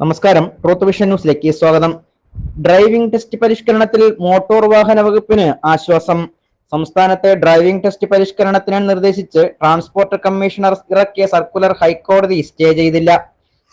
നമസ്കാരം. Truth vision ന്യൂസിലേക്ക് സ്വാഗതം. ഡ്രൈവിംഗ് ടെസ്റ്റ് പരിഷ്കരണത്തിൽ മോട്ടോർ വാഹന വകുപ്പിന് ആശ്വാസം. സംസ്ഥാനത്തെ ഡ്രൈവിംഗ് ടെസ്റ്റ് പരിഷ്കരണത്തിന് നിർദ്ദേശിച്ച് ട്രാൻസ്പോർട്ട് കമ്മീഷണർ ഇറക്കിയ സർക്കുലർ ഹൈക്കോടതി സ്റ്റേ ചെയ്തില്ല.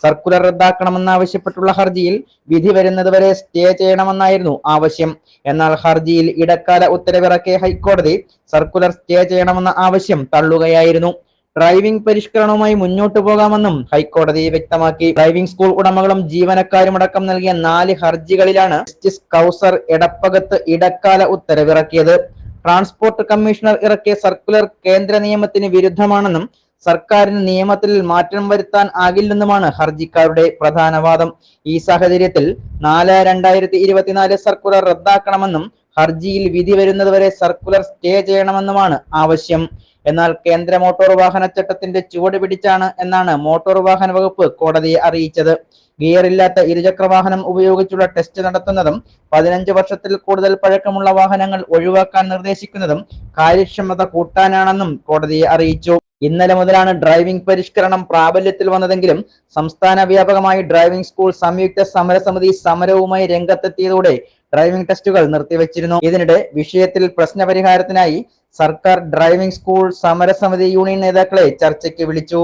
സർക്കുലർ റദ്ദാക്കണമെന്നാവശ്യപ്പെട്ടുള്ള ഹർജിയിൽ വിധി വരുന്നതുവരെ സ്റ്റേ ചെയ്യണമെന്നായിരുന്നു ആവശ്യം. എന്നാൽ ഹർജിയിൽ ഇടക്കാല ഉത്തരവിറക്കിയ ഹൈക്കോടതി സർക്കുലർ സ്റ്റേ ചെയ്യണമെന്ന ആവശ്യം തള്ളുകയായിരുന്നു. ഡ്രൈവിംഗ് പരിഷ്കരണവുമായി മുന്നോട്ടു പോകാമെന്നും ഹൈക്കോടതി വ്യക്തമാക്കി. ഡ്രൈവിംഗ് സ്കൂൾ ഉടമകളും ജീവനക്കാരുമടക്കം നൽകിയ 4 ഹർജികളിലാണ് ജസ്റ്റിസ് കൗസർ എടപ്പകത്ത് ഇടക്കാല ഉത്തരവിറക്കിയത്. ട്രാൻസ്പോർട്ട് കമ്മീഷണർ ഇറക്കിയ സർക്കുലർ കേന്ദ്ര നിയമത്തിന് വിരുദ്ധമാണെന്നും സർക്കാരിന് നിയമത്തിൽ മാറ്റം വരുത്താൻ ആകില്ലെന്നുമാണ് ഹർജിക്കാരുടെ പ്രധാന വാദം. ഈ സാഹചര്യത്തിൽ 4/2024 സർക്കുലർ റദ്ദാക്കണമെന്നും ഹർജിയിൽ വിധി വരുന്നതുവരെ സർക്കുലർ സ്റ്റേ ചെയ്യണമെന്നുമാണ് ആവശ്യം. എന്നാൽ കേന്ദ്ര മോട്ടോർ വാഹന ചട്ടത്തിന്റെ ചുവട് പിടിച്ചാണ് എന്നാണ് മോട്ടോർ വാഹന വകുപ്പ് കോടതിയെ അറിയിച്ചത്. ഗിയറില്ലാത്ത ഇരുചക്ര വാഹനം ഉപയോഗിച്ചുള്ള ടെസ്റ്റ് നടത്തുന്നതും 15 വർഷത്തിൽ കൂടുതൽ പഴക്കമുള്ള വാഹനങ്ങൾ ഒഴിവാക്കാൻ നിർദ്ദേശിക്കുന്നതും കാര്യക്ഷമത കൂട്ടാനാണെന്നും കോടതിയെ അറിയിച്ചു. ഇന്നലെ മുതലാണ് ഡ്രൈവിംഗ് പരിഷ്കരണം പ്രാബല്യത്തിൽ വന്നതെങ്കിലും സംസ്ഥാന വ്യാപകമായി ഡ്രൈവിംഗ് സ്കൂൾ സംയുക്ത സമരസമിതി സമരവുമായി രംഗത്തെത്തിയതോടെ ഡ്രൈവിംഗ് ടെസ്റ്റുകൾ നിർത്തിവച്ചിരുന്നു. ഇതിനിടെ വിഷയത്തിൽ പ്രശ്നപരിഹാരത്തിനായി സർക്കാർ ഡ്രൈവിംഗ് സ്കൂൾ സമരസമിതി യൂണിയൻ നേതാക്കളെ ചർച്ചയ്ക്ക് വിളിച്ചു.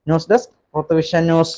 News desk truth vision news.